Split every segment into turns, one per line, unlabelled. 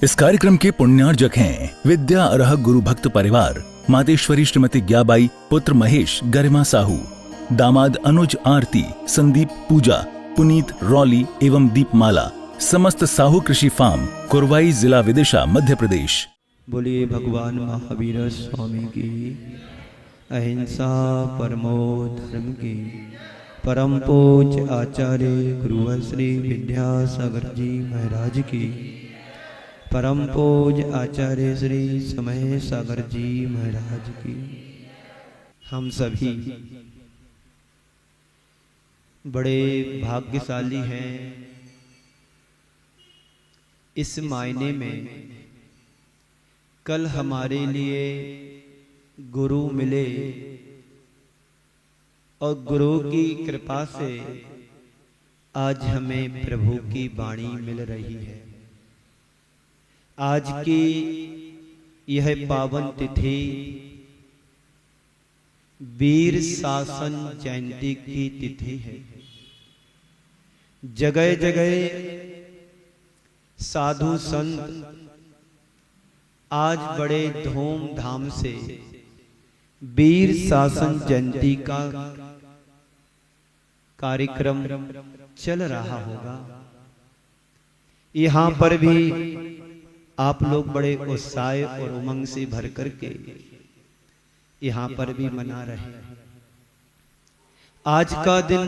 इस कार्यक्रम के पुण्यार्जक हैं विद्या अरह गुरु भक्त परिवार, मातेश्वरी श्रीमती ज्ञाबाई, पुत्र महेश गरिमा साहू, दामाद अनुज आरती, संदीप पूजा, पुनीत रौली एवं दीपमाला, समस्त साहू कृषि फार्म, कुरवाई, जिला विदिशा, मध्य प्रदेश।
बोलिए भगवान महावीर स्वामी की, अहिंसा परमो धर्म की। परम पूज्य आचार्य गुरु श्री विद्यासागर जी महाराज की, परम पूज्य आचार्य श्री समय सागर जी महाराज की। हम सभी बड़े भाग्यशाली हैं इस मायने में, कल हमारे लिए गुरु मिले और गुरु की कृपा से आज हमें प्रभु की वाणी मिल रही है। आज की यह पावन तिथि वीर शासन जयंती की तिथि है। जगह जगह साधु संत आज बड़े धूमधाम से वीर शासन जयंती का कार्यक्रम चल रहा होगा। यहाँ पर भी आप लोग बड़े उत्साह और उमंग से भर करके यहाँ पर भी मना रहे हैं। आज का दिन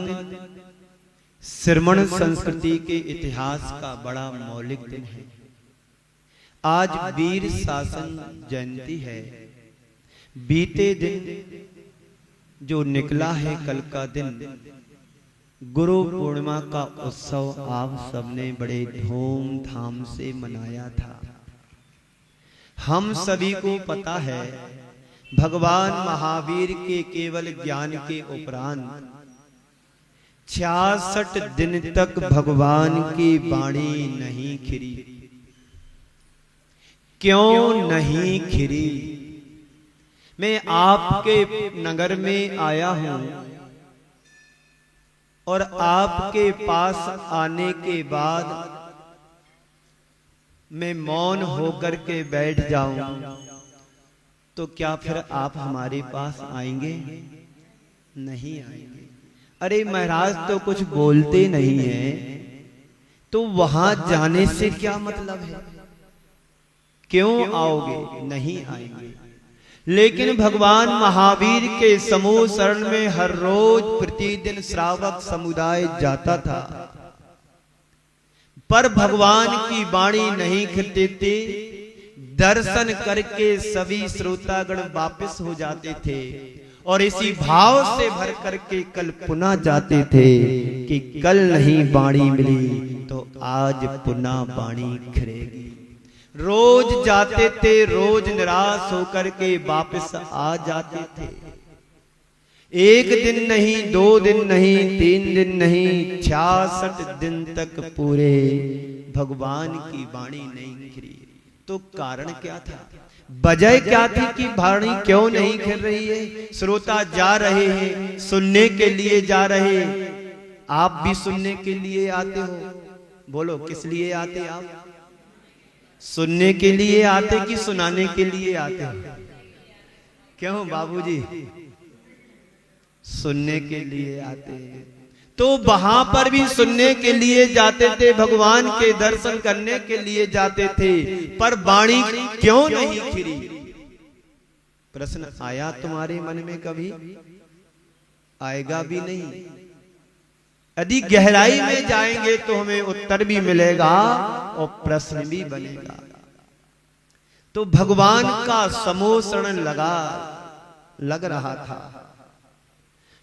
श्रमण संस्कृति के इतिहास का बड़ा मौलिक दिन है। आज वीर शासन जयंती है। बीते दिन जो निकला है कल का दिन, गुरु पूर्णिमा का उत्सव आप सबने बड़े धूमधाम से मनाया था। हम सभी को पता है भगवान महावीर के केवल ज्ञान के उपरांत 66 दिन तक भगवान की वाणी नहीं खिरी। क्यों नहीं खिरी? मैं आपके नगर में आया हूं और आपके पास आने के बाद मैं मौन होकर के बैठ जाऊं तो क्या फिर आप हमारे पास आएंगे? नहीं आएंगे। अरे महाराज तो कुछ बोलते नहीं है, तो वहां जाने से क्या मतलब है? क्यों आओगे? नहीं आएंगे। लेकिन भगवान महावीर के समूह शरण में हर रोज प्रतिदिन श्रावक समुदाय जाता था, पर भगवान की वाणी नहीं खिलते थे। दर्शन करके सभी श्रोतागण वापस हो जाते थे और इसी भाव से भर करके कल पुनः जाते थे कि कल नहीं वाणी मिली तो आज पुनः वाणी खिलेगी। रोज जाते थे, रोज निराश होकर के वापस आ जाते थे। एक दिन नहीं, 2 दिन नहीं, 3 दिन नहीं, 66 दिन तक पूरे भगवान की वाणी नहीं खिली। तो कारण क्या था? वजह क्या थी कि वाणी क्यों नहीं खिल रही है? श्रोता जा रहे हैं, सुनने के लिए जा रहे। आप भी सुनने के लिए आते हो। बोलो, किस लिए आते आप? सुनने के लिए आते कि सुनाने के लिए आते हो? क्यों बाबूजी? सुनने के लिए आते हैं। तो वहां पर भी सुनने के लिए जाते थे, भगवान के दर्शन करने के लिए जाते थे, पर वाणी क्यों नहीं खिली? प्रश्न आया तुम्हारे मन में कभी? आएगा भी नहीं। यदि गहराई में जाएंगे तो हमें उत्तर भी मिलेगा और प्रश्न भी बनेगा। तो भगवान का समोषण लग रहा था।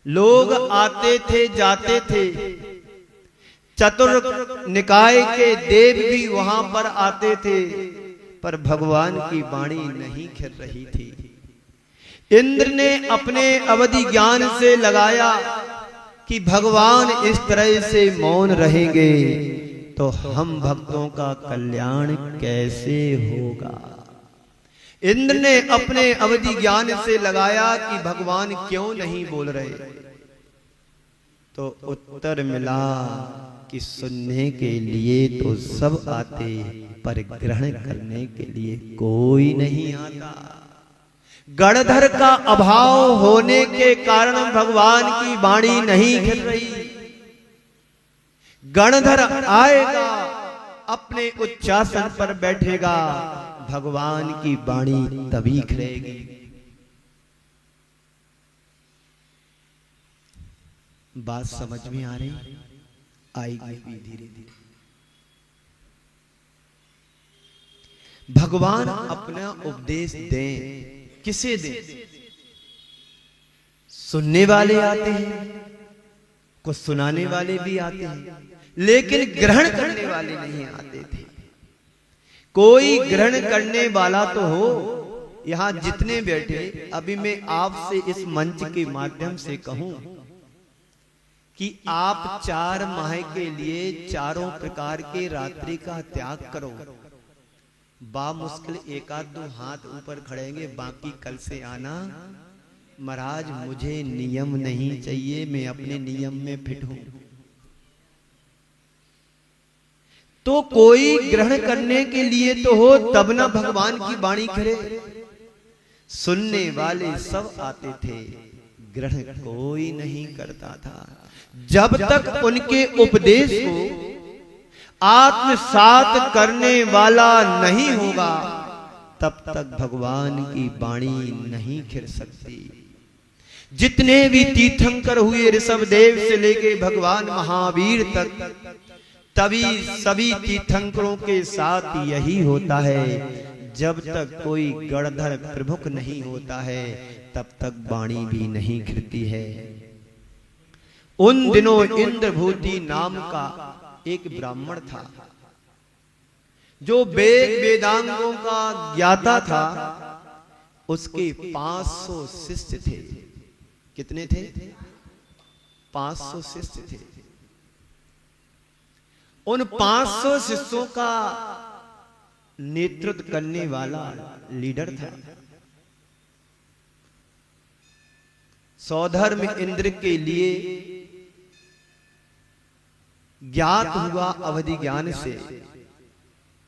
लोग आते थे, जाते थे। चतुर निकाय के देव भी वहां पर आते थे, पर भगवान की वाणी नहीं खिल रही थी। इंद्र ने अपने अवधि ज्ञान से लगाया कि भगवान इस तरह से मौन रहेंगे तो हम भक्तों का कल्याण कैसे होगा। इंद्र ने अपने अवधि ज्ञान से लगाया कि भगवान क्यों नहीं बोल रहे, तो उत्तर मिला कि सुनने के लिए तो सब आते, पर ग्रहण करने के लिए कोई नहीं आता। गणधर का अभाव होने के कारण भगवान की वाणी नहीं खिल रही। गणधर आएगा, अपने उच्चासन पर बैठेगा, भगवान की वाणी तभी खिलेगी। बात समझ में आ रही? आएगी भी धीरे धीरे। भगवान अपना उपदेश दें, किसे दें? सुनने वाले आते हैं, कुछ सुनाने वाले भी आते हैं, लेकिन ग्रहण करने वाले नहीं आते थे। कोई ग्रहण करने वाला तो हो। यहां जितने बैठे, अभी मैं आपसे इस मंच के माध्यम से कहूं कि आप 4 माह के लिए चारों प्रकार के रात्रि का त्याग करो। मुश्किल एक आध 2 हाथ ऊपर खड़ेंगे, बाकी कल से आना। महाराज मुझे नियम नहीं चाहिए, मैं अपने नियम में फिट हूं। तो कोई ग्रहण करने के लिए तो हो, तब ना भगवान की वाणी करे। सुनने वाले सब आते थे, ग्रहण कोई नहीं करता था। जब तक उनके उपदेश को आत्मसात करने वाला नहीं होगा, तब तक भगवान की वाणी नहीं खिल सकती। जितने भी तीर्थंकर हुए, ऋषभदेव से लेके भगवान महावीर तक, तभी सभी तीर्थंकरों के साथ यही होता है। जब तक कोई गणधर प्रमुख नहीं होता है, तब तक वाणी भी नहीं खिलती है। उन दिनों इंद्रभूति नाम का एक ब्राह्मण था, जो वेद वेदांगों का ज्ञाता था। उसके 500 शिष्य थे। कितने थे? 500 शिष्य थे। उन 500 शिष्यों का नेतृत्व करने वाला लीडर था। सौधर्म इंद्र के लिए ज्ञात हुआ अवधि ज्ञान से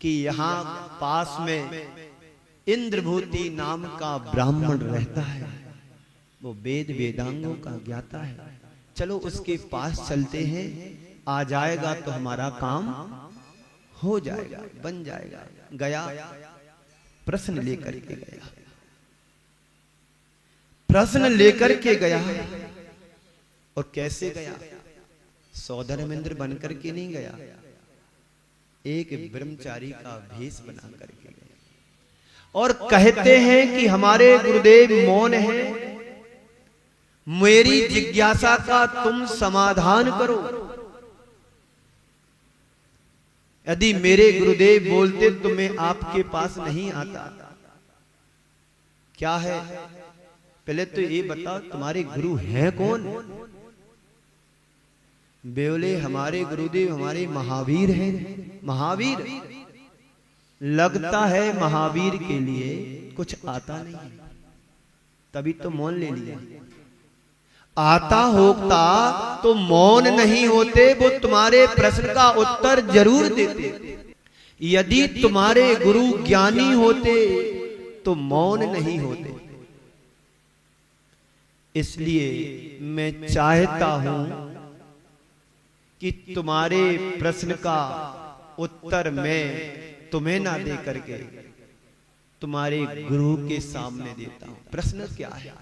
कि यहां पास में इंद्रभूति नाम का ब्राह्मण रहता है, वो वेद वेदांगों का ज्ञाता है। चलो उसके पास चलते हैं, आ जाएगा तो हमारा काम हो जाएगा, बन जाएगा। गया, प्रश्न लेकर के गया। प्रश्न लेकर के गया, और कैसे गया? सौधर्मेंद्र बनकर के नहीं गया, एक ब्रह्मचारी का भेष बना करके गया। और कहते हैं कि हमारे गुरुदेव मौन हैं, मेरी जिज्ञासा का तुम समाधान करो। यदि मेरे गुरुदेव बोलते तो मैं आपके पास नहीं आता। क्या है? पहले तो ये बताओ, तुम्हारे गुरु हैं कौन? बोले हमारे गुरुदेव हमारे महावीर हैं। महावीर? लगता है महावीर के लिए कुछ आता नहीं, तभी तो मौन ले लिया। आता होता तो मौन नहीं होते, वो तुम्हारे प्रश्न का उत्तर जरूर देते। यदि तुम्हारे गुरु ज्ञानी होते तो मौन नहीं होते। इसलिए मैं चाहता हूं कि तुम्हारे प्रश्न का उत्तर मैं तुम्हें ना दे करके तुम्हारे गुरु के सामने देता हूं। प्रश्न क्या है?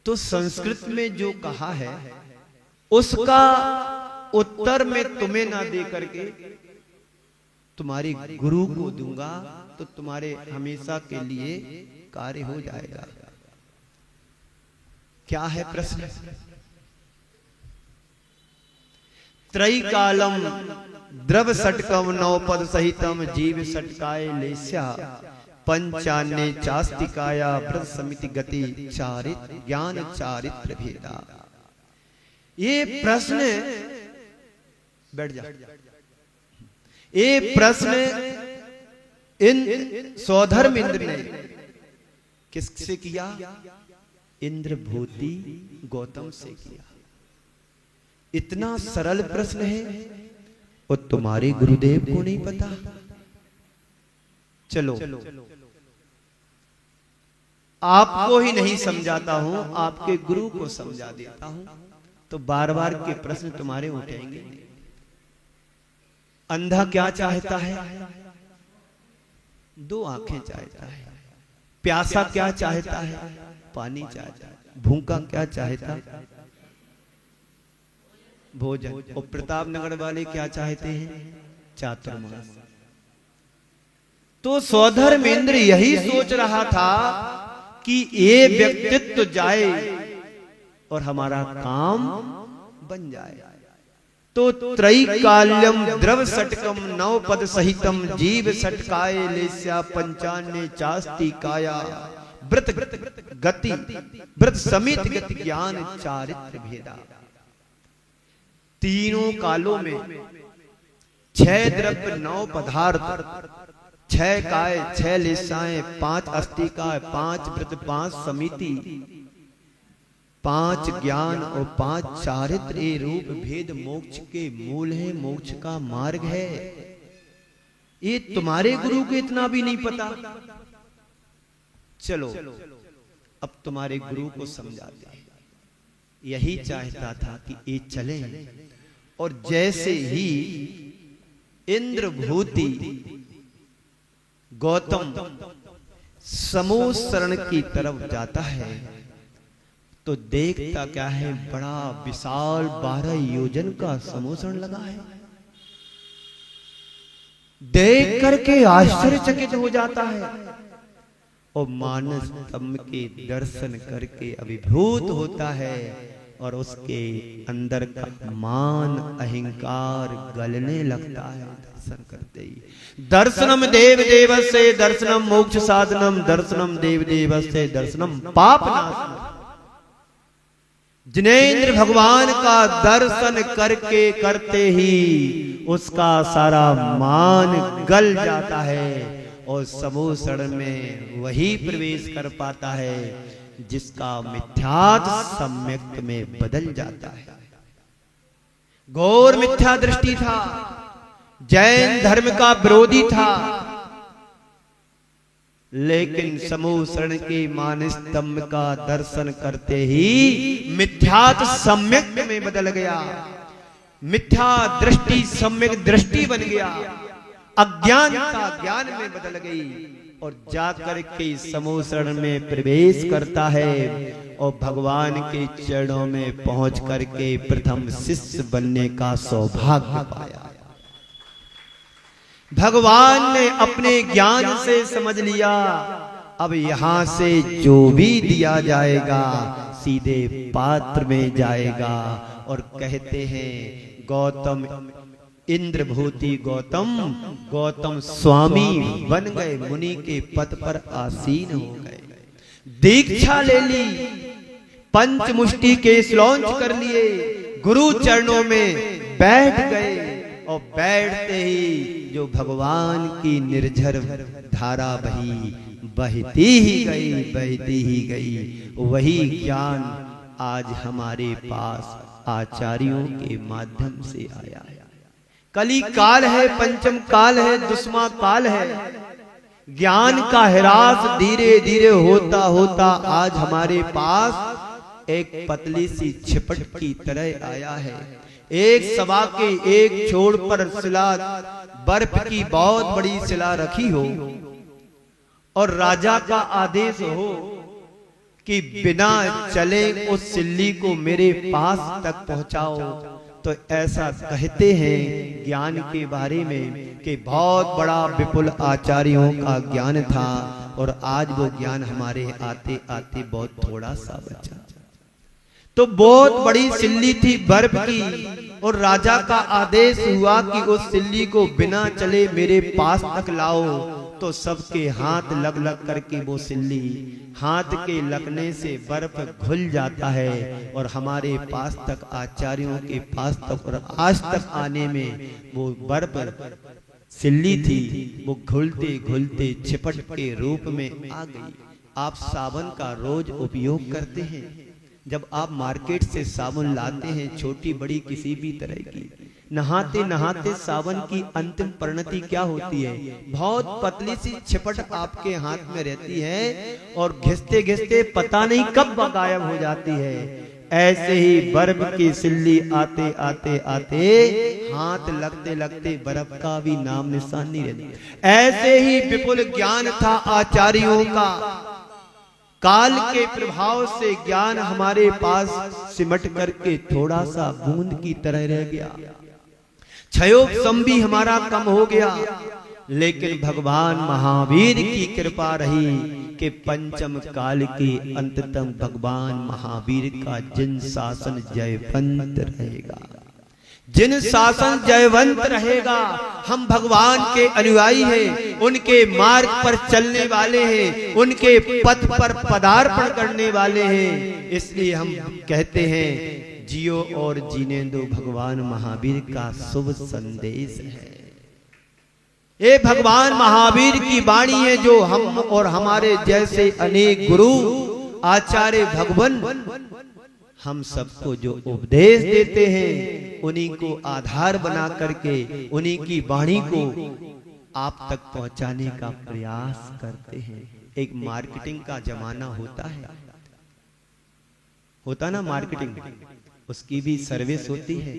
तो संस्कृत में जो कहा है उसका उत्तर मैं तुम्हें ना दे करके तुम्हारे गुरु को दूंगा, तो तुम्हारे हमेशा के लिए कार्य हो जाएगा। क्या है प्रश्न? त्रैकालम द्रव षटकम नवपद सहितम जीव षटकाय लेस्या पंचान्य चास्तिकाया व्रत समिति गति चारित्र ज्ञान चारित्र भेदा। ये प्रश्न, बैठ जा, ये प्रश्न इन सौधर्म इंद्र ने किससे किया? इंद्रभूति गौतम से किया। इतना सरल प्रश्न है और तुम्हारे गुरुदेव को नहीं पता। चलो आपको ही नहीं समझाता हूं, आपके गुरु को समझा देता हूं, तो बार बार के प्रश्न तुम्हारे उठेंगे। अंधा क्या चाहता है? 2 आंखें चाहता है। प्यासा क्या चाहता है? पानी चाहता है। भूखा क्या चाहता है? भोजन। और प्रताप नगर वाले क्या चाहते हैं? चातुर्मास। तो सौधर्मेंद्र यही सोच रहा था कि ये व्यक्तित्व जाए और हमारा काम बन जाए। तो त्रैकाल्यम द्रव सटकम नवपद सहितम जीव सटकाय लेस्या पंचान्य चास्ति काया व्रत गति व्रत समित गति ज्ञान चारित्र भेदा। तीनों कालों में 6 द्रव्य 9 पदार्थ, 6 काय 6 लेसाएं 5 अस्तिकाय 5 व्रत 5 समिति 5 ज्ञान और 5 चारित्र ये रूप भेद मोक्ष के मूल है, मोक्ष का मार्ग है। ये तुम्हारे गुरु को इतना भी नहीं पता। चलो अब तुम्हारे गुरु को समझाते हैं। यही चाहता था कि ये चले और जैसे ही इंद्रभूति गौतम समूह शरण की तरफ जाता है तो देखता क्या है, बड़ा विशाल 12 योजन का समूह शरण लगा है। देख करके आश्चर्यचकित हो जाता है और मानस स्तंभ के दर्शन करके अभिभूत होता है और उसके अंदर का मान अहंकार गलने लगता है दर्शन करते ही। दर्शनम देव देवस्य दर्शनम मोक्ष साधनम दर्शनम देव देवस्य दर्शनम पाप नाशनम। जिनेंद्र भगवान का दर्शन करके करते ही उसका सारा मान गल जाता है और समूह शरण में वही प्रवेश कर पाता है जिसका मिथ्यात्व सम्यक्त में बदल जाता है। घोर मिथ्या दृष्टि था, जैन धर्म का विरोधी था, लेकिन समूह शरण के मान स्तंभ का दर्शन करते ही मिथ्यात्व सम्यक्त में बदल गया। मिथ्या दृष्टि सम्यक दृष्टि बन गया, अज्ञानता ज्ञान में बदल गई और जाकर के समूह शरण में प्रवेश करता है और भगवान के चरणों में पहुंच करके प्रथम शिष्य बनने का सौभाग्य पाया। भगवान ने अपने ज्ञान से समझ लिया अब यहां से जो भी दिया जाएगा सीधे पात्र में जाएगा। और कहते हैं गौतम इंद्रभूति गौतम स्वामी बन गए, मुनि के पद पर आसीन हो गए, दीक्षा ले ली, पंचमुष्टि के श्लोक कर लिए, गुरु चरणों में बैठ गए और बैठते ही जो भगवान की निर्झर धारा बहती ही गई वही ज्ञान आज हमारे पास आचार्यों के माध्यम से आया है। कली काल है, पंचम काल है, दुष्मा काल है। ज्ञान का ह्रास धीरे धीरे होता होता आज हमारे पास एक पतली सी छिपट की तरह आया है। एक सभा के एक छोर पर शिला, बर्फ की बहुत बड़ी शिला रखी हो और राजा का आदेश हो कि बिना चले उस सिल्ली को मेरे पास तक पहुंचाओ, तो ऐसा कहते हैं ज्ञान के बारे में कि बहुत बड़ा विपुल आचार्यों का ज्ञान था और आज वो ज्ञान हमारे आते आते बहुत थोड़ा सा बचा। तो बहुत बड़ी सिल्ली थी बर्फ की और राजा का आदेश हुआ कि उस सिल्ली को बिना चले मेरे पास तक लाओ। तो सबके हाथ लग लग करके वो सिल्ली, हाथ के लगने से बर्फ घुल जाता है और हमारे पास तक आचार्यों के पास तक और आज तक आने में वो बर्फ सिल्ली थी वो घुलते घुलते छिपट के रूप में आ गई। आप साबुन का रोज उपयोग करते हैं, जब आप मार्केट से साबुन लाते हैं, छोटी बड़ी किसी भी तरह की, नहाते नहाते साबुन की अंतिम परिणति क्या होती है? बहुत पतली सी छिपट आपके हाथ में रहती है और घिसते घिसते पता नहीं कब गायब हो जाती है। ऐसे ही बर्फ की सिल्ली आते आते आते हाथ लगते लगते बर्फ का भी नाम निशान नहीं रहता। ऐसे ही विपुल ज्ञान था आचार्यों का, काल के प्रभाव से ज्ञान हमारे पास सिमट करके थोड़ा सा बूंद की तरह रह गया, क्षयोपशम भी हमारा कम हो गया। लेकिन भगवान महावीर की कृपा रही कि पंचम काल के अंततम भगवान महावीर का जिन शासन जयवंत रहेगा, जिन शासन जयवंत रहेगा, हम भगवान के अनुयायी हैं, उनके मार्ग पर चलने वाले हैं, उनके पथ पर पदार्पण करने वाले हैं। इसलिए हम कहते हैं जियो और जीने दो भगवान महावीर का शुभ संदेश है। ये भगवान महावीर की वाणी है जो हम और हमारे जैसे अनेक गुरु आचार्य भगवान हम सबको जो उपदेश देते हैं, उन्हीं को आधार बना करके उन्हीं की वाणी को आप तक पहुंचाने का प्रयास करते हैं। एक मार्केटिंग का जमाना होता ना मार्केटिंग, उसकी भी सर्विस होती है।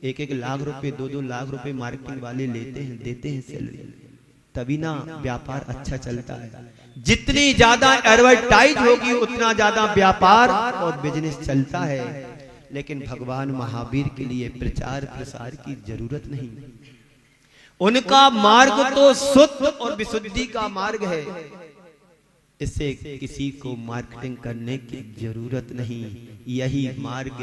1-1 लाख रुपए 2-2 लाख रुपए मार्केटिंग वाले लेते हैं, देते हैं सैलरी, तभी ना व्यापार अच्छा चलता है। जितनी ज्यादा एडवर्टाइज होगी उतना ज्यादा व्यापार और बिजनेस चलता है। लेकिन भगवान महावीर के लिए प्रचार प्रसार की जरूरत नहीं, उनका मार्ग तो शुद्ध और विशुद्धि का मार्ग है। इससे किसी को मार्केटिंग करने की जरूरत नहीं। यही मार्ग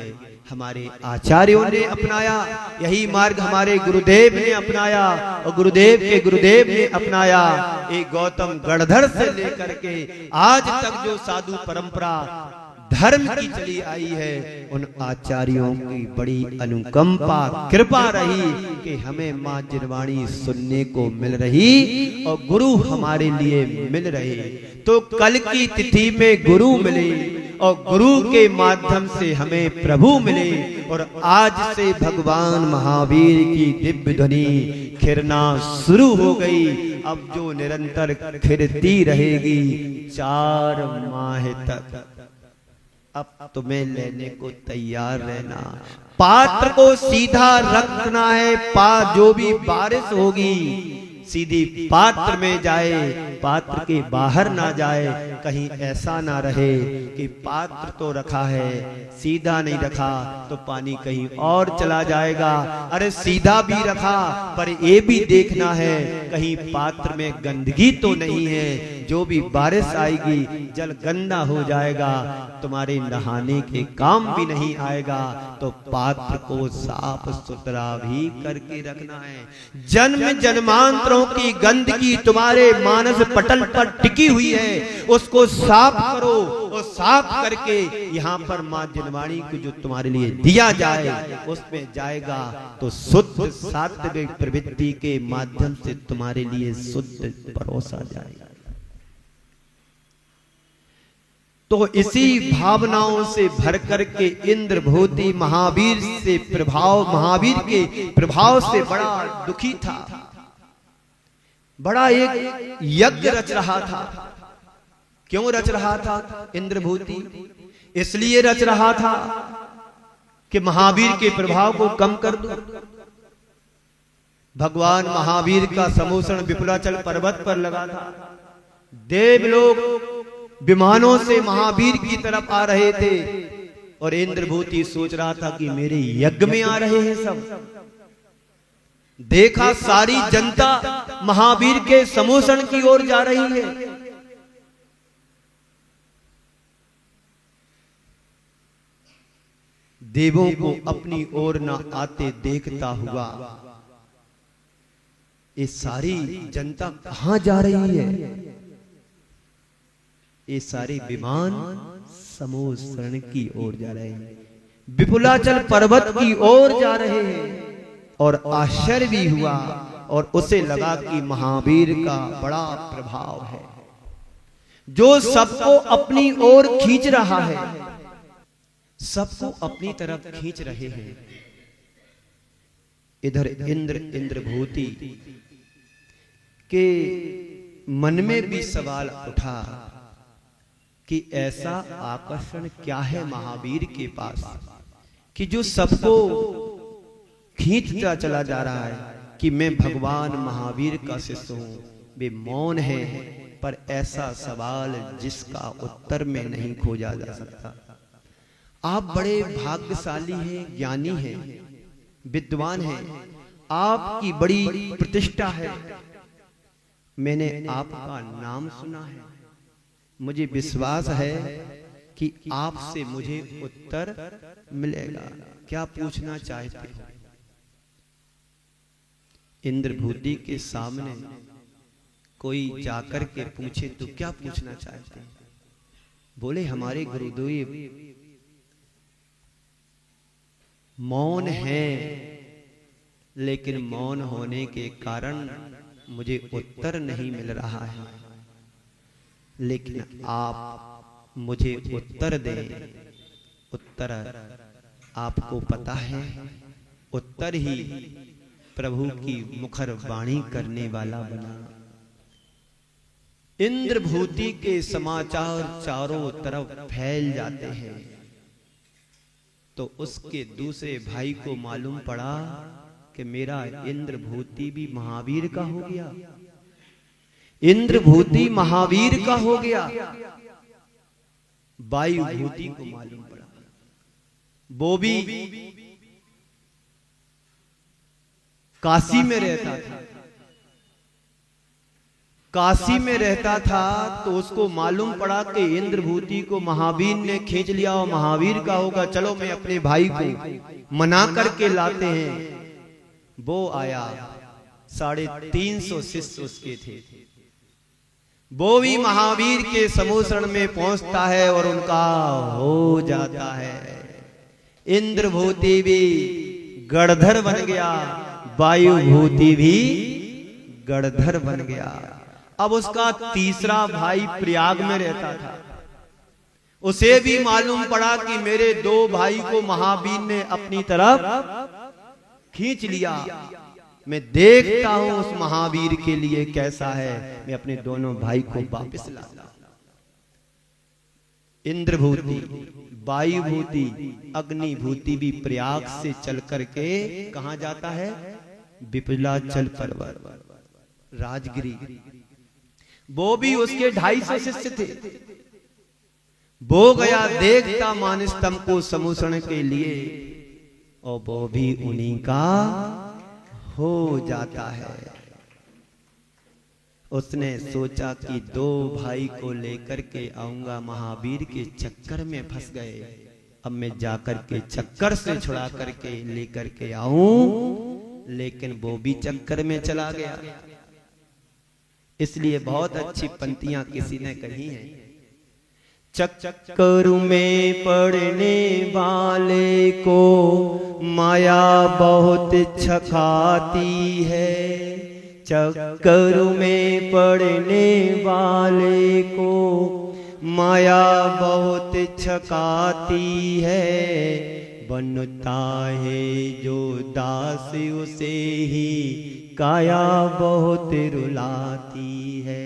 हमारे आचार्यों ने अपनाया, यही मार्ग हमारे गुरुदेव ने अपनाया और गुरुदेव के गुरुदेव ने अपनाया। एक गौतम गणधर से लेकर के आज तक जो साधु परंपरा धर्म की चली आई है, उन आचार्यों की बड़ी अनुकंपा कृपा रही कि हमें मां जिनवाणी सुनने को मिल रही और गुरु हमारे लिए मिल रहे। तो कल की तिथि में गुरु मिले और गुरु के माध्यम से हमें प्रभु मिले और आज से भगवान महावीर की दिव्य ध्वनि खिरना शुरू हो गई। अब जो निरंतर खिरती रहेगी 4 माह तक। अब तुम्हें लेने को तैयार रहना, पात्र को सीधा रखना है। जो भी बारिश होगी सीधी पात्र में जाए, पात्र के बाहर ना जाए। कहीं ऐसा ना रहे कि पात्र तो रखा है सीधा नहीं रखा तो पानी कहीं और चला जाएगा। अरे सीधा भी रखा पर ये भी देखना है कहीं पात्र में गंदगी तो नहीं है। जो भी बारिश आएगी जल गंदा हो जाएगा, तुम्हारे नहाने के काम भी नहीं आएगा। तो पात्र को साफ सुथरा भी करके रखना है। जन्म जन्मांतरों की गंदगी तुम्हारे मानस पटल पर टिकी हुई है, उसको साफ करो और साफ करके यहाँ पर मां जिनवाणी को जो तुम्हारे लिए दिया जाए उसमें जाएगा तो शुद्ध सात्विक प्रवृत्ति के माध्यम से तुम्हारे लिए शुद्ध परोसा जाएगा। तो इसी भावनाओं से भर करके इंद्रभूति महावीर से महावीर के प्रभाव से बड़ा दुखी था, बड़ा एक यज्ञ रच रहा था। क्यों रच रहा था इंद्रभूति? इसलिए रच रहा था कि महावीर के प्रभाव को कम कर दो। भगवान महावीर का समोषण विपुलाचल पर्वत पर लगा था। देवलोक विमानों से महावीर की तरफ आ रहे थे और इंद्रभूति सोच रहा था कि मेरे यज्ञ में आ रहे हैं सब। देखा सारी जनता महावीर के समोषण की ओर जा रही है। देवों को अपनी ओर न आते देखता हुआ ये सारी जनता कहां जा रही है? ये सारे विमान समोषण की ओर जा रहे हैं, विपुलाचल पर्वत की ओर जा रहे हैं। और आश्चर्य भी हुआ और उसे लगा कि महावीर का बड़ा प्रभाव है जो सबको अपनी ओर खींच रहा है। सबको अपनी तरफ खींच रहे हैं। इधर इंद्रभूति के मन में भी सवाल उठा कि ऐसा आकर्षण क्या है महावीर के पास कि जो सबको खींचता चला जा रहा है कि मैं भगवान महावीर का शिष्य हूं। वे मौन है, पर ऐसा सवाल जिसका उत्तर में नहीं खोजा जा सकता। आप बड़े भाग्यशाली हैं, ज्ञानी हैं, विद्वान हैं, आपकी बड़ी प्रतिष्ठा है। मैंने आपका नाम सुना है, मुझे विश्वास है कि आपसे मुझे उत्तर मिलेगा। क्या पूछना चाहते हो? इंद्रभूति के सामने कोई जाकर के पूछे तो क्या पूछना चाहते हैं? बोले हमारे गुरुदेव मौन है, लेकिन मौन होने के कारण मुझे उत्तर नहीं मिल रहा है, लेकिन आप मुझे उत्तर दें। उत्तर आपको पता है, उत्तर ही प्रभु की मुखर वाणी करने वाला बना। इंद्रभूति के समाचार चारों तरफ फैल जाते हैं, तो उसके दूसरे भाई को मालूम पड़ा कि मेरा इंद्रभूति भी महावीर का हो गया। इंद्रभूति महावीर का हो गया। वायुभूति को मालूम पड़ा, वो भी काशी में रहता था। काशी में रहता था तो उसको मालूम पड़ा कि इंद्रभूति को महावीर ने खींच लिया और महावीर का होगा। चलो मैं अपने भाई को मना करके लाते हैं। वो आया, 350 शिष्य उसके थे। वो भी महावीर के समूह शरण में पहुंचता है और उनका हो जाता है। इंद्रभूति भी गणधर बन गया, वायुभूति भी गणधर बन गया। अब उसका तीसरा भाई प्रयाग में रहता था। उसे भी मालूम पड़ा कि मेरे 2 भाई को महावीर ने अपनी तरफ खींच लिया। मैं देखता हूं उस महावीर के लिए कैसा है, मैं अपने दोनों भाई को वापस लाता। इंद्रभूति, वायुभूति, अग्निभूति भी प्रयाग से चल करके कहां जाता है? विपुलाचल पर्वत, राजगिरी। वो भी उसके 250 शिष्य थे। वो गया देखता मानस्तंभ को समूषण के लिए, और वो भी उन्हीं का हो जाता है। उसने सोचा कि 2 भाई को लेकर के आऊंगा, महावीर के चक्कर में फंस गए। अब मैं जाकर के चक्कर से छुड़ा करके लेकर के आऊं, लेकिन वो भी चक्कर में चला गया। इसलिए बहुत अच्छी पंक्तियां किसी ने कही हैं। चक्कर में पड़ने वाले को माया बहुत छकाती है। चक्कर में पड़ने वाले को माया बहुत छकाती है। बनता है जो दास उसे ही काया बहुत रुलाती है।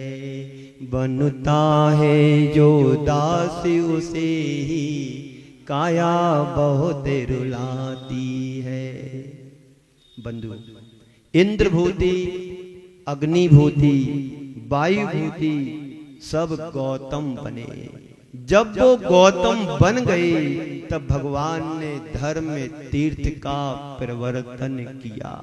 बनता है जो दास उसे ही काया बहुत रुलाती है। बंधु, इंद्रभूति, अग्निभूति, वायुभूति सब गौतम बने। जब वो गौतम बन गए तब भगवान ने धर्म में तीर्थ का प्रवर्तन किया।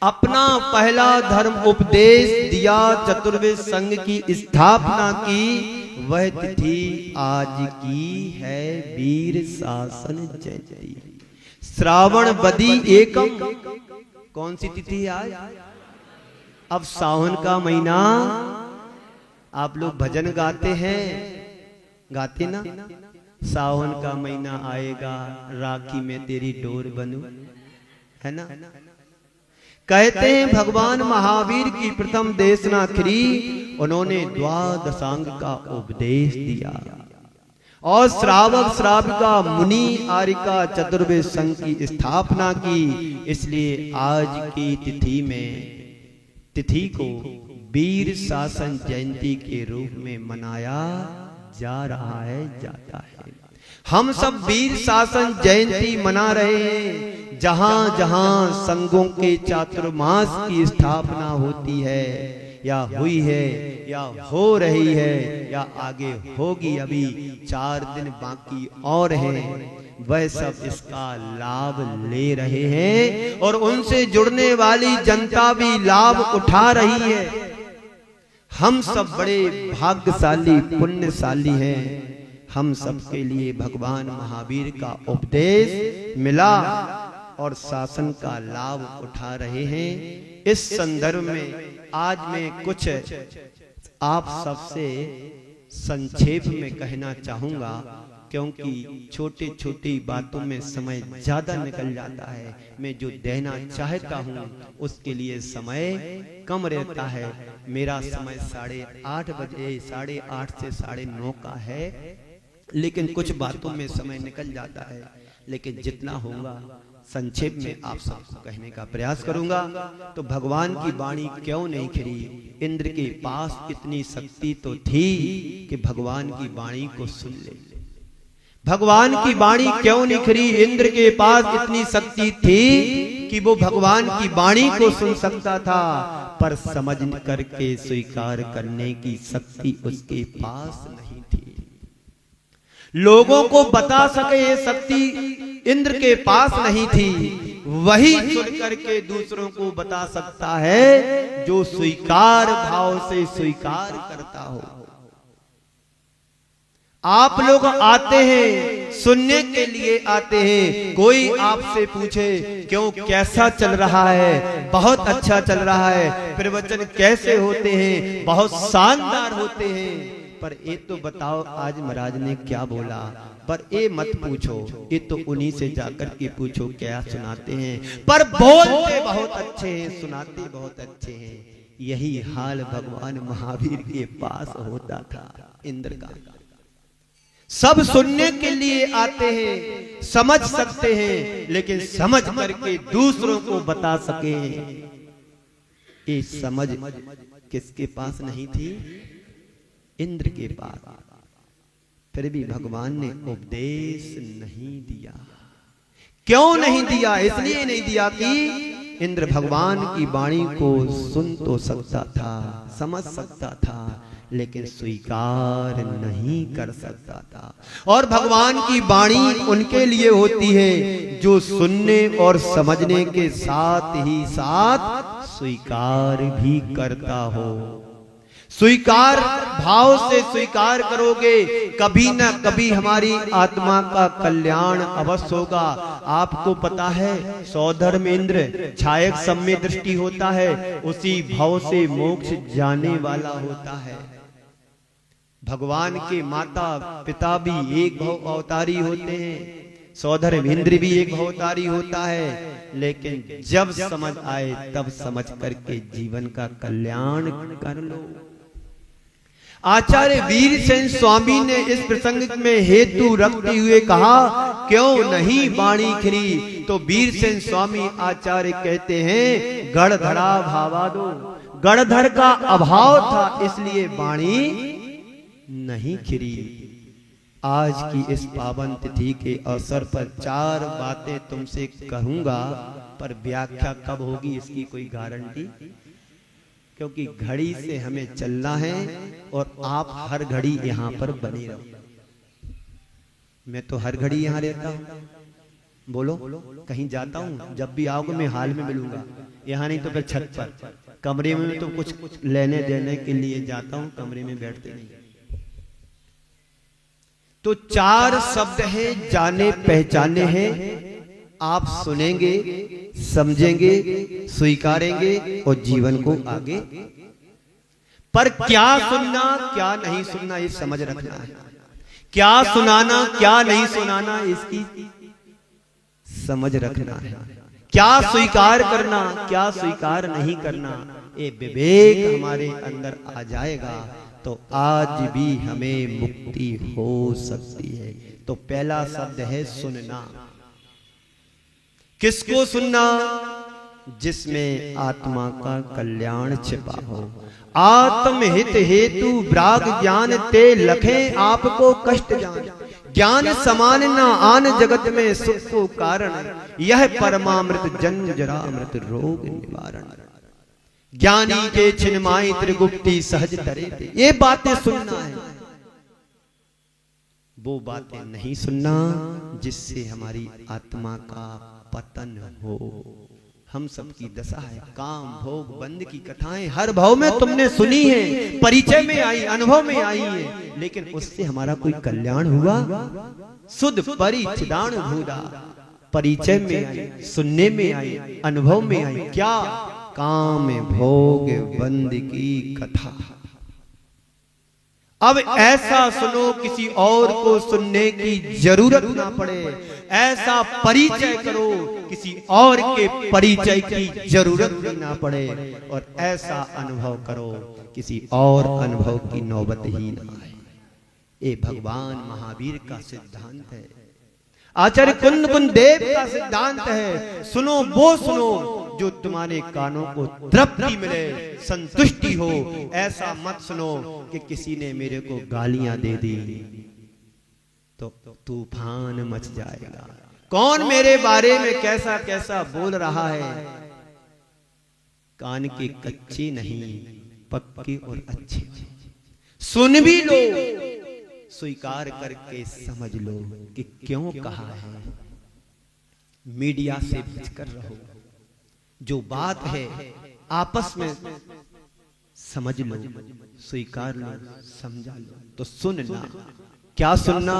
अपना पहला धर्म उपदेश दिया, चतुर्वेद संघ की स्थापना की। वह तिथि आज की है वीर शासन जयंती, श्रावण बदी एकम। कौन सी तिथि है आज? अब सावन का महीना। आप लोग भजन गाते हैं, गाते ना? सावन का महीना आएगा, राखी में तेरी डोर बनूं, है ना? कहते हैं भगवान महावीर की प्रथम देशना खरी, उन्होंने द्वादशांग का उपदेश दिया। और श्रावक श्राविका मुनि आरिका चतुर्वेद संघ की स्थापना की। इसलिए आज की तिथि को वीर शासन जयंती के रूप में मनाया जा रहा है, जाता है। हम सब वीर शासन जयंती मना रहे हैं। जहां जहां संघों के चातुर्मास की स्थापना होती है या हुई है या हो रही है या आगे होगी, अभी 4 दिन बाकी और हैं, वह सब इसका लाभ ले रहे हैं और उनसे जुड़ने वाली जनता भी लाभ उठा रही है। हम सब बड़े भाग्यशाली पुण्यशाली हैं। हम सबके लिए भगवान महावीर का उपदेश मिला और शासन का लाभ उठा रहे हैं। इस संदर्भ में आज मैं कुछ आप सबसे संक्षेप में कहना चाहूंगा, क्योंकि छोटी छोटी बातों में समय ज्यादा निकल जाता है। मैं जो देना चाहता हूं उसके लिए समय कम रहता है। मेरा समय 8:30 बजे 8:30 से 9:30 का है, लेकिन कुछ बातों में समय निकल जाता है। लेकिन जितना होगा संक्षेप में आप सबको कहने का प्रयास करूंगा। तो भगवान की वाणी क्यों नहीं खिरी? इंद्र के पास इतनी शक्ति तो थी कि भगवान की वाणी को सुन ले। भगवान की वाणी क्यों नहीं खिरी? इंद्र के पास इतनी शक्ति थी कि वो भगवान की वाणी को सुन सकता था, पर समझ करके स्वीकार करने की शक्ति उसके पास नहीं थी। लोगों को बता सके ये शक्ति इंद्र के पास नहीं थी। वही सुन करके दूसरों को बता सकता है जो स्वीकार भाव से स्वीकार करता हो। आप लोग आते हैं, सुनने के लिए आते हैं। कोई आपसे पूछे क्यों, कैसा चल रहा है? बहुत अच्छा चल रहा है। प्रवचन कैसे होते हैं? बहुत शानदार होते हैं। पर ये तो बताओ आज महाराज ने क्या बोला? पर ये मत पूछो, ये तो उन्हीं से जाकर के पूछो क्या सुनाते हैं। पर बोलते बहुत अच्छे हैं, सुनाते बहुत अच्छे हैं। यही हाल भगवान महावीर के पास होता था इंद्र का। सब सुनने के लिए आते हैं, समझ सकते हैं, लेकिन समझ करके दूसरों को बता सके ये समझ किसके पास नहीं थी? इंद्र के पास। फिर भी भगवान ने उपदेश नहीं दिया। क्यों नहीं दिया? इसलिए नहीं दिया कि इंद्र भगवान की वाणी को सुन तो सकता था, समझ सकता था, लेकिन स्वीकार नहीं कर सकता था। और भगवान की वाणी उनके लिए होती है जो सुनने और समझने के साथ ही साथ स्वीकार भी करता हो। स्वीकार भाव से स्वीकार करोगे, कभी ना कभी हमारी आत्मा का कल्याण अवश्य होगा। आपको पता है सौधर्म इंद्र छायक सम्य दृष्टि होता है, उसी भाव से मोक्ष जाने वाला होता है। भगवान के माता पिता भी एक भाव अवतारी होते हैं, सौधर्म इंद्र भी एक भाव अवतारी होता है। लेकिन जब समझ आए तब समझ करके जीवन का कल्याण कर लो। आचार्य वीरसेन स्वामी ने इस प्रसंग में हेतु रखते हुए कहा क्यों नहीं वाणी खिरी? तो वीरसेन स्वामी आचार्य कहते हैं गढ़धरा भावा दो। गढ़धर का अभाव था इसलिए वाणी नहीं खिरी। आज की इस पावन तिथि के अवसर पर 4 बातें तुमसे कहूंगा, पर व्याख्या कब होगी इसकी कोई गारंटी, क्योंकि घड़ी से हमें चलना है और आप हर घड़ी यहाँ पर बने रहो। मैं तो हर घड़ी यहाँ रहता हूँ। बोलो, कहीं जाता हूँ जब भी आओगे मैं हाल में मिलूंगा। यहाँ नहीं तो फिर छत पर, कमरे में तो कुछ लेने देने के लिए जाता हूँ, कमरे में बैठते नहीं। तो 4 शब्द हैं, जाने पहचाने हैं। आप सुनेंगे, समझेंगे, स्वीकारेंगे और जीवन को आगे। पर क्या सुनना क्या नहीं सुनना ये समझ रखना है। क्या सुनाना क्या नहीं सुनाना इसकी समझ रखना है। क्या स्वीकार करना क्या स्वीकार नहीं करना, ये विवेक हमारे अंदर आ जाएगा तो आज भी हमें मुक्ति हो सकती है। तो पहला शब्द है सुनना। किसको सुनना? जिसमें आत्मा का कल्याण छिपा हो। आत्म हित हेतु विराग ज्ञान ते लखे आपको कष्ट जान। ज्ञान समान न आन जगत में सुख को कारण। यह परमामृत जन्म जरा अमृत रोग निवारण। ज्ञानी के छिन्माई त्रिगुप्ति सहज तरे। ये बातें सुनना है, वो बातें नहीं सुनना जिससे हमारी आत्मा का पतन हो। हम सबकी दशा है काम भोग बंद की कथाएं हर भाव में तुमने सुनी है, परिचय में आई, अनुभव में आई है, लेकिन उससे हमारा कोई कल्याण हुआ? सुध परिचिदान भूदा। परिचय में आई, सुनने में आई, अनुभव में आई, क्या? काम भोग बंद की कथा। अब ऐसा सुनो किसी और को सुनने की जरूरत ना पड़े। ऐसा परिचय करो किसी और के परिचय की जरूरत भी ना पड़े। और ऐसा अनुभव करो किसी और अनुभव की नौबत ही ना आए। ये भगवान महावीर का सिद्धांत है, आचार्य कुंद कुंद देव का सिद्धांत है। सुनो वो सुनो जो तुम्हारे कानों को तृप्ति मिले, संतुष्टि हो। ऐसा मत सुनो कि किसी ने मेरे को गालियां दे दी तो तूफान मच जाएगा। कौन मेरे बारे में कैसा कैसा बोल रहा है। कान के कच्चे नहीं पक्के और अच्छे। सुन भी लो, स्वीकार करके समझ लो कि क्यों कहा है। मीडिया से बचकर रहो। जो बात है आपस में समझ लो, स्वीकार लो, समझा लो। तो सुनना, क्या सुनना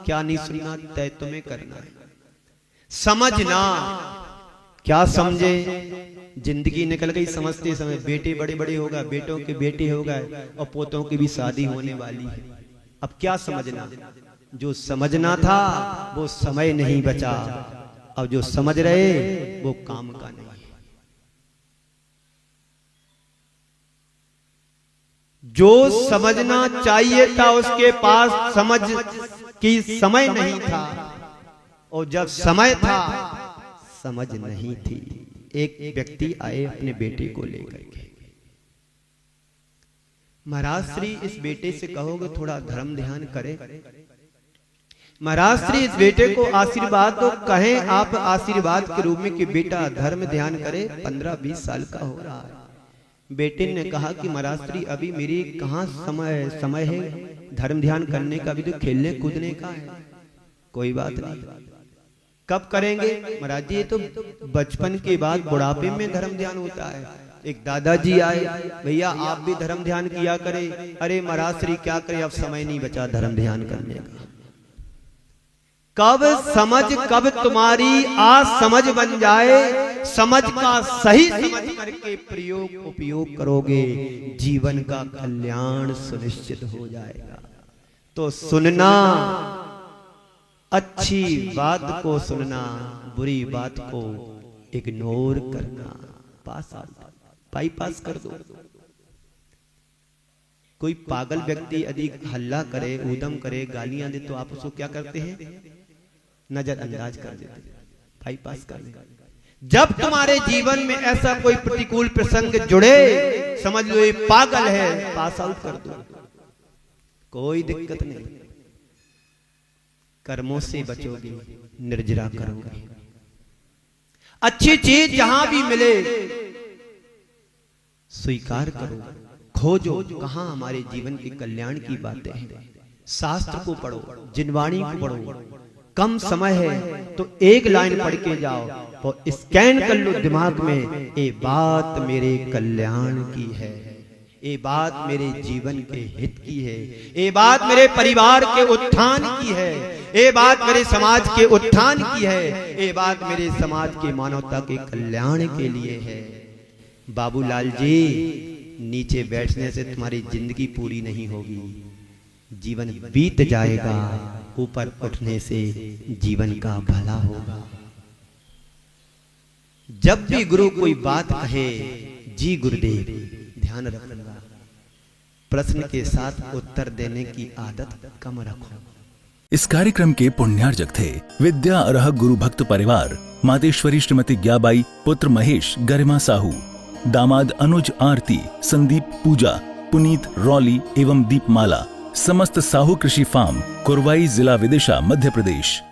क्या नहीं सुनना तय तुम्हें करना है। समझना, क्या समझे। जिंदगी निकल गई समझते समय। बेटे बड़े बड़े हो गए, बेटों के बेटे हो गए और पोतों की भी शादी होने वाली है। अब क्या समझना? जो समझना था वो समय नहीं बचा। अब जो समझ रहे वो काम का नहीं। जो समझना चाहिए था उसके पास समझ की समय नहीं था, और जब समय था समझ नहीं थी। एक व्यक्ति आए अपने बेटे को लेकर के, महाराज श्री इस बेटे से कहोगे थोड़ा धर्म ध्यान करे। महाराज श्री इस बेटे को आशीर्वाद तो कहें आप आशीर्वाद के रूप में कि बेटा धर्म ध्यान करे। 15-20 साल का हो रहा है। बेटे ने कहा कि महाराज श्री अभी मेरी कहाँ समय है धर्म ध्यान करने का, अभी तो खेलने कूदने का है। कोई बात नहीं, कब करेंगे? महाराज जी ये तो बचपन के बाद बुढ़ापे में धर्म ध्यान होता है। एक दादाजी आए, भैया आप भी धर्म ध्यान किया करे। अरे महाराज श्री क्या करे, अब समय नहीं बचा धर्म ध्यान करने का। कब समझ, कब तुम्हारी आज समझ बन जाए, समझ का सही समझ करके प्रयोग उपयोग करोगे, जीवन का कल्याण सुनिश्चित हो जाएगा। तो सुनना, अच्छी बात को सुनना, बुरी बात को इग्नोर करना, बाईपास कर दो। कोई पागल व्यक्ति अधिक हल्ला करे, ऊधम करे, गालियां दे तो आप उसको क्या करते हैं? नजरअंदाज कर देते, बाईपास कर देते। जब तुम्हारे जीवन में ऐसा कोई प्रतिकूल प्रसंग जुड़े, समझ लो ये पागल है, पास आउट कर दो, कोई दिक्कत नहीं। कर्मों से बचोगे, निर्जरा करोगे। अच्छी चीज जहां भी मिले स्वीकार करो, खोजो कहां हमारे जीवन के कल्याण की बातें हैं। शास्त्र को पढ़ो, जिनवाणी को पढ़ो। कम समय है तो एक लाइन पढ़ के जाओ और स्कैन कर लो दिमाग में, ये बात मेरे कल्याण की है, ये बात मेरे जीवन के हित की है, ये बात मेरे परिवार के उत्थान की है, ये बात मेरे समाज के उत्थान की है, ये बात मेरे समाज के मानवता के कल्याण के लिए है। बाबूलाल जी, नीचे बैठने से तुम्हारी जिंदगी पूरी नहीं होगी, जीवन बीत जाएगा, ऊपर उठने से जीवन का भला होगा। जब भी गुरु कोई बात कहे, जी गुरुदेव ध्यान रखूंगा, प्रश्न के साथ उत्तर देने की आदत कम रखो।
इस कार्यक्रम के पुण्यार्जक थे विद्या अर्ह गुरु भक्त परिवार, मातेश्वरी श्रीमती ग्याबाई, पुत्र महेश, गरिमा साहू, दामाद अनुज आरती, संदीप पूजा, पुनीत रौली एवं दीपमाला। समस्त साहू कृषि फार्म, कुरवाई, जिला विदिशा, मध्य प्रदेश।